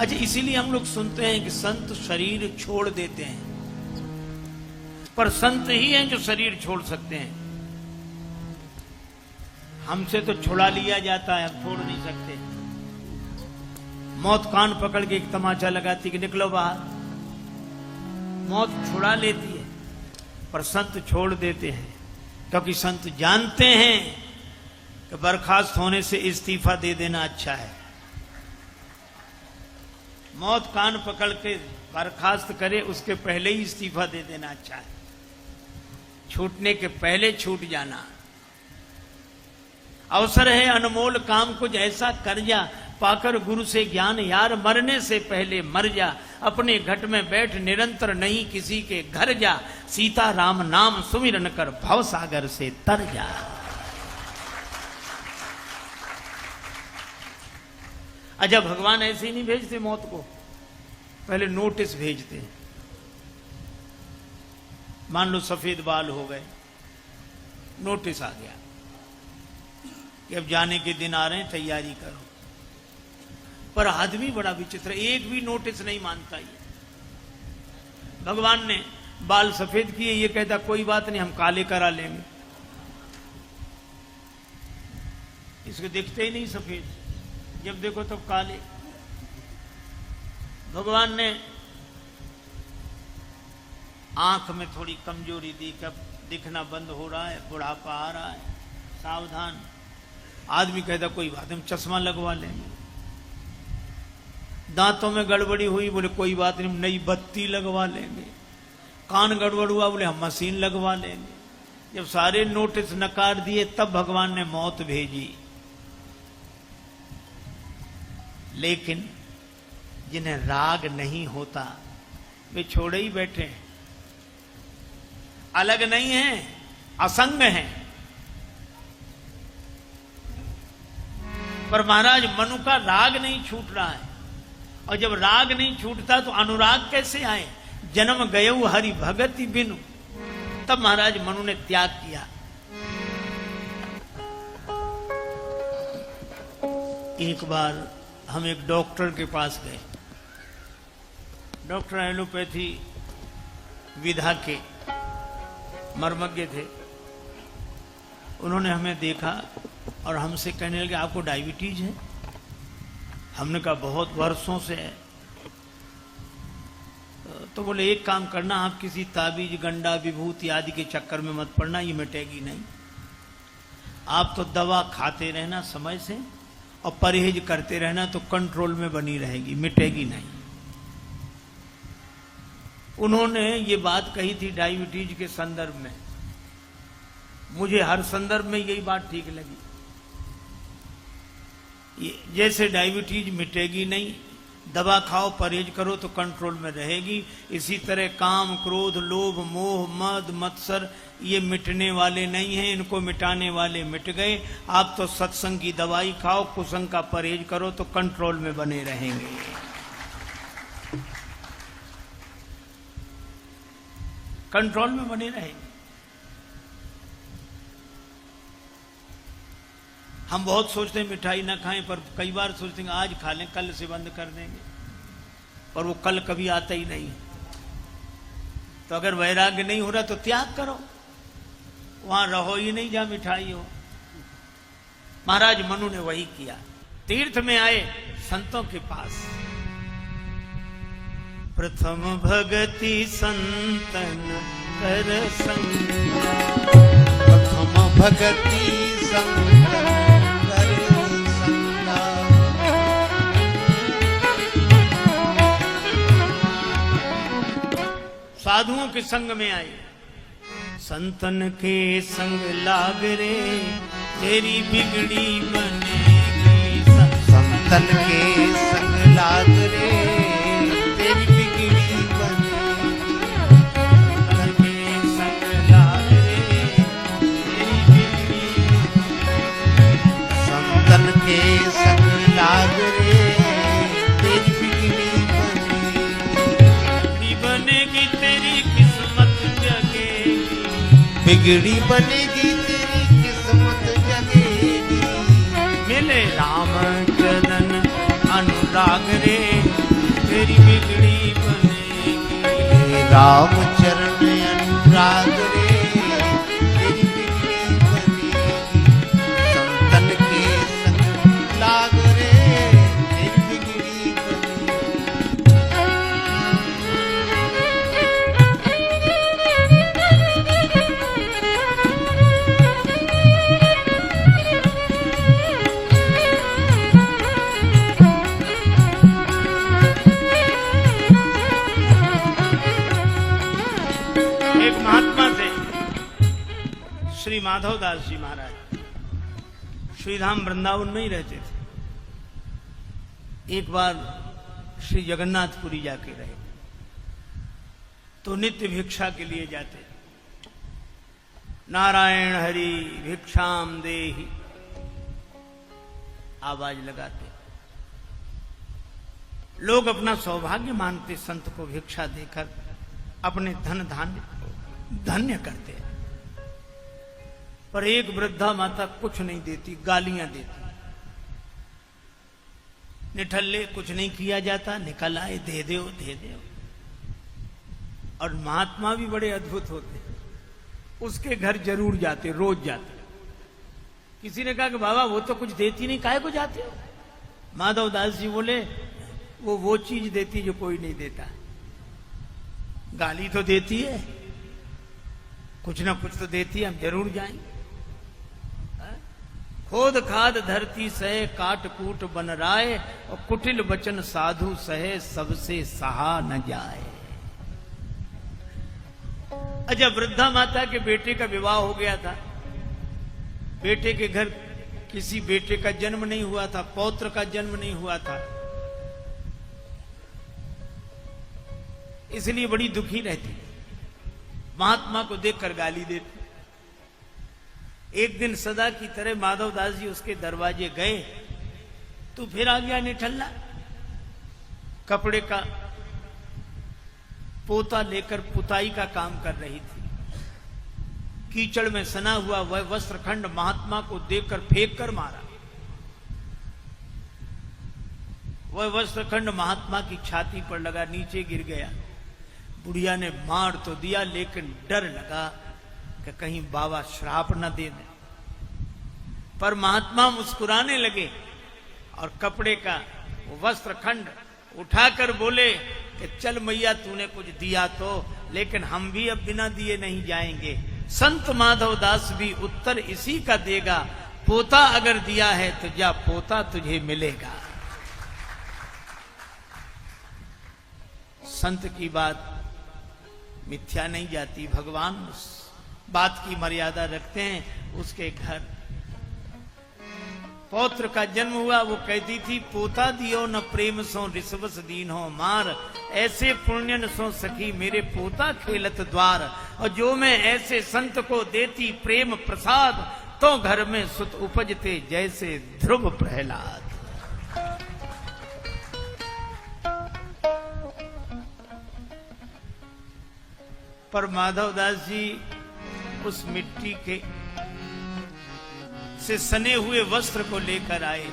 अच्छा, इसीलिए हम लोग सुनते हैं कि संत शरीर छोड़ देते हैं, पर संत ही हैं जो शरीर छोड़ सकते हैं। हमसे तो छुड़ा लिया जाता है, हम छोड़ नहीं सकते। मौत कान पकड़ के एक तमाचा लगाती कि निकलो बाहर, मौत छुड़ा लेती है, पर संत छोड़ देते हैं, क्योंकि संत जानते हैं कि बर्खास्त होने से इस्तीफा दे देना अच्छा है। मौत कान पकड़ के बर्खास्त करे, उसके पहले ही इस्तीफा दे देना अच्छा है, छूटने के पहले छूट जाना। अवसर है अनमोल काम कुछ ऐसा कर जा, पाकर गुरु से ज्ञान यार मरने से पहले मर जा। अपने घट में बैठ निरंतर नहीं किसी के घर जा, सीता राम नाम सुमिरन कर भव सागर से तर जा। अच्छा, भगवान ऐसे ही नहीं भेजते मौत को, पहले नोटिस भेजते। मान लो सफेद बाल हो गए, नोटिस आ गया कि अब जाने के दिन आ रहे हैं, तैयारी करो। पर आदमी बड़ा विचित्र, एक भी नोटिस नहीं मानता। ये भगवान ने बाल सफेद किए, ये कहता कोई बात नहीं, हम काले करा लेंगे। इसको दिखते ही नहीं सफेद, जब देखो तब काले। भगवान ने आंख में थोड़ी कमजोरी दी, कब दिखना बंद हो रहा है, बुढ़ापा आ रहा है, सावधान। आदमी कहता कोई बात नहीं, चश्मा लगवा लेंगे। दांतों में गड़बड़ी हुई, बोले कोई बात नहीं, नई बत्ती लगवा लेंगे। कान गड़बड़ हुआ, बोले हम मशीन लगवा लेंगे। जब सारे नोटिस नकार दिए, तब भगवान ने मौत भेजी। लेकिन जिन्हें राग नहीं होता वे छोड़े ही बैठे हैं, अलग नहीं हैं, असंग हैं। पर महाराज मनु का राग नहीं छूट रहा है, और जब राग नहीं छूटता तो अनुराग कैसे आए? जन्म गयऊ हरि भगति बिनु, तब महाराज मनु ने त्याग किया। एक बार हम एक डॉक्टर के पास गए, डॉक्टर एलोपैथी विधा के मर्मज्ञ थे। उन्होंने हमें देखा और हमसे कहने लगे आपको डायबिटीज है? हमने कहा बहुत वर्षों से है। तो बोले एक काम करना, आप किसी ताबीज गंडा विभूति आदि के चक्कर में मत पड़ना, ये मिटेगी नहीं। आप तो दवा खाते रहना समय से और परहेज करते रहना, तो कंट्रोल में बनी रहेगी, मिटेगी नहीं। उन्होंने ये बात कही थी डायबिटीज के संदर्भ में। मुझे हर संदर्भ में यही बात ठीक लगी। जैसे डायबिटीज मिटेगी नहीं, दवा खाओ परहेज करो तो कंट्रोल में रहेगी, इसी तरह काम क्रोध लोभ मोह मद मत्सर ये मिटने वाले नहीं हैं, इनको मिटाने वाले मिट गए। आप तो सत्संग की दवाई खाओ, कुसंग का परहेज करो तो कंट्रोल में बने रहेंगे। कंट्रोल में बने रहेंगे। हम बहुत सोचते हैं मिठाई ना खाएं, पर कई बार सोचते हैं आज खा लें, कल से बंद कर देंगे, पर वो कल कभी आता ही नहीं। तो अगर वैराग्य नहीं हो रहा तो त्याग करो, वहां रहो ही नहीं जहां मिठाई हो। महाराज मनु ने वही किया। तीर्थ में आए संतों के पास, प्रथम भगति संतन कर संगा, प्रथम भगति संतन कर संगा। साधुओं के संग में आए। संतन के संग लाग रे तेरी बिगड़ी बनेगी। संतन के संग लाग रे तेरी बिगड़ी बनेगी। संतन के संग लाग रे तेरी बिगड़ी। संतन के संग लाग रे तेरी बिगड़ी बनेगी। बनेगी तेरी किस्मत जगेगी। बिगड़ी बनेगी तेरी किस्मत जगेगी। मिले राम चरण अनुराग रे तेरी बिगड़ी बनेगी। राम चरण अनुराग रे तेरी बिगड़ी बनेगी। संतन के संग लाग रे तेरी बिगड़ी बनेगी। एक महात्मा थे श्री माधवदास जी महाराज, श्रीधाम वृंदावन में ही रहते थे। एक बार श्री जगन्नाथपुरी जाके रहे तो नित्य भिक्षा के लिए जाते। नारायण हरि भिक्षाम देहि आवाज लगाते। लोग अपना सौभाग्य मानते संत को भिक्षा देकर अपने धन धान्य धन्य करते हैं। पर एक वृद्धा माता कुछ नहीं देती, गालियां देती। निठल्ले कुछ नहीं किया जाता, निकल आए दे दो दे दो। और महात्मा भी बड़े अद्भुत होते, उसके घर जरूर जाते, रोज जाते। किसी ने कहा कि बाबा वो तो कुछ देती नहीं, काहे को जाते हो? माधवदास जी बोले वो चीज देती जो कोई नहीं देता। गाली तो देती है, कुछ ना कुछ तो देती है, हम जरूर जाएंगे। खोद खाद धरती सहे काट कूट बन राय, और कुटिल वचन साधु सहे सबसे सहा न जाए। अच्छा, वृद्धा माता के बेटे का विवाह हो गया था। बेटे के घर किसी बेटे का जन्म नहीं हुआ था, पौत्र का जन्म नहीं हुआ था, इसलिए बड़ी दुखी रहती। महात्मा को देखकर गाली देती। एक दिन सदा की तरह माधवदास जी उसके दरवाजे गए तो फिर आ गया निठल्ला। कपड़े का पोता लेकर पुताई का काम कर रही थी। कीचड़ में सना हुआ वह वस्त्रखंड महात्मा को देखकर फेंक कर मारा। वह वस्त्रखंड महात्मा की छाती पर लगा, नीचे गिर गया। बुढ़िया ने मार तो दिया, लेकिन डर लगा कि कहीं बाबा श्राप न दे दें। पर महात्मा मुस्कुराने लगे और कपड़े का वो वस्त्रखंड उठाकर बोले कि चल मैया तूने कुछ दिया तो, लेकिन हम भी अब बिना दिए नहीं जाएंगे। संत माधवदास भी उत्तर इसी का देगा, पोता अगर दिया है तो जा, पोता तुझे मिलेगा। संत की बात मिथ्या नहीं जाती, भगवान उस बात की मर्यादा रखते हैं। उसके घर पौत्र का जन्म हुआ, वो कहती थी पोता दियो न प्रेम सो रिसवस दीन हो मार, ऐसे पुण्यन सो सखी मेरे पोता खेलत द्वार। और जो मैं ऐसे संत को देती प्रेम प्रसाद, तो घर में सुत उपजते जैसे ध्रुव प्रहलाद। पर माधवदास जी उस मिट्टी के से सने हुए वस्त्र को लेकर आए,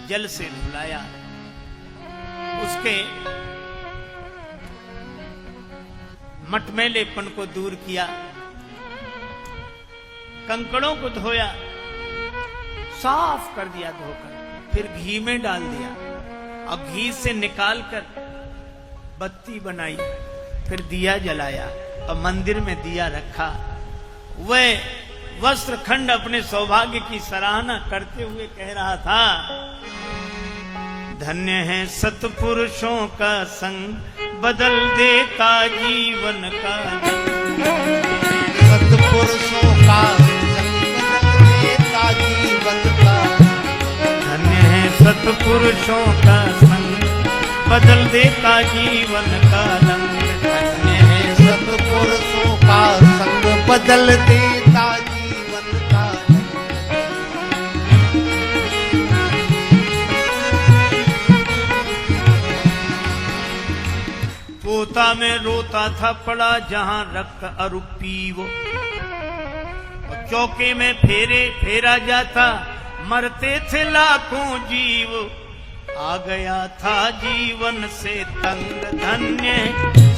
जल से धुलाया, उसके मटमैलेपन को दूर किया, कंकड़ों को धोया, साफ कर दिया धोकर, फिर घी में डाल दिया और घी से निकालकर बत्ती बनाई, फिर दिया जलाया और मंदिर में दिया रखा। वह वस्त्र खंड अपने सौभाग्य की सराहना करते हुए कह रहा था, धन्य है सतपुरुषों का संग बदल देता जीवन का। सतपुरुषों का संग बदल देता जीवन का। धन्य है सतपुरुषों का संग बदल देता जीवन का रंग। धन्य है सतपुरुषों का संग बदल देता जीवन का रंग। पोता में रोता था पड़ा जहां रक्त अरूपी वो, चौके में फेरे फेरा जाता मरते थे लाखों जीव। आ गया था जीवन से तंग, धन्य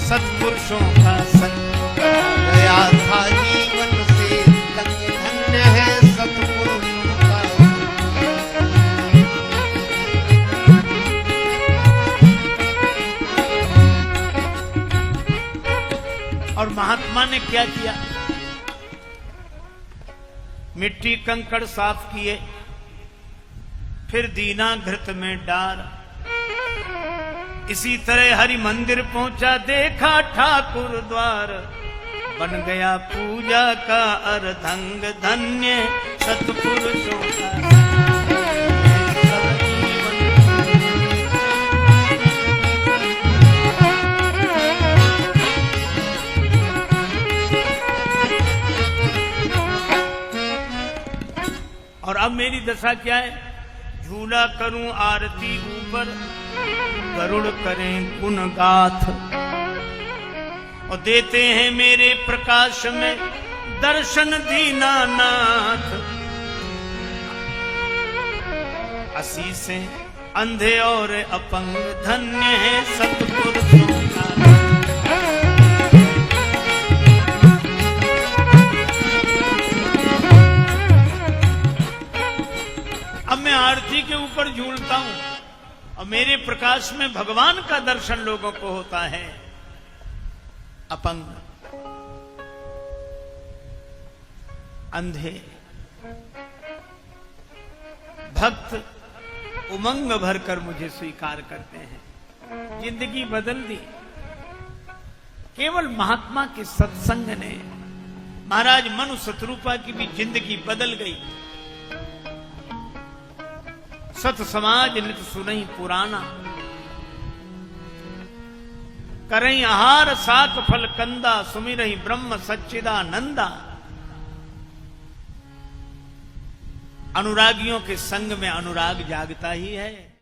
सत्पुरुषों का संग। आ गया था जीवन से तंग, धन्य है सत्पुरुषों का संग। और महात्मा ने क्या किया? मिट्टी कंकड़ साफ किए, फिर दीना घृत में डार। इसी तरह हरि मंदिर पहुंचा, देखा ठाकुर द्वार। बन गया पूजा का अर्धंग, धन्य सत्पुरुषों का। और अब मेरी दशा क्या है? झूला करूं आरती ऊपर, गरुड़ करें गुण गाथ। और देते हैं मेरे प्रकाश में दर्शन दीनानाथ। आशीषें अंधे और अपंग, धन्य है सत्पुरुषों का। अब मैं आरती के ऊपर झूलता हूं और मेरे प्रकाश में भगवान का दर्शन लोगों को होता है। अपंग, अंधे, भक्त उमंग भरकर मुझे स्वीकार करते हैं। जिंदगी बदल दी केवल महात्मा के सत्संग ने। महाराज मनु शत्रुपा की भी जिंदगी बदल गई। सत समाज नित सुनई पुराना, करई आहार साक फल कंदा। सुमिरई ब्रह्म सच्चिदानंदा। अनुरागियों के संग में अनुराग जागता ही है।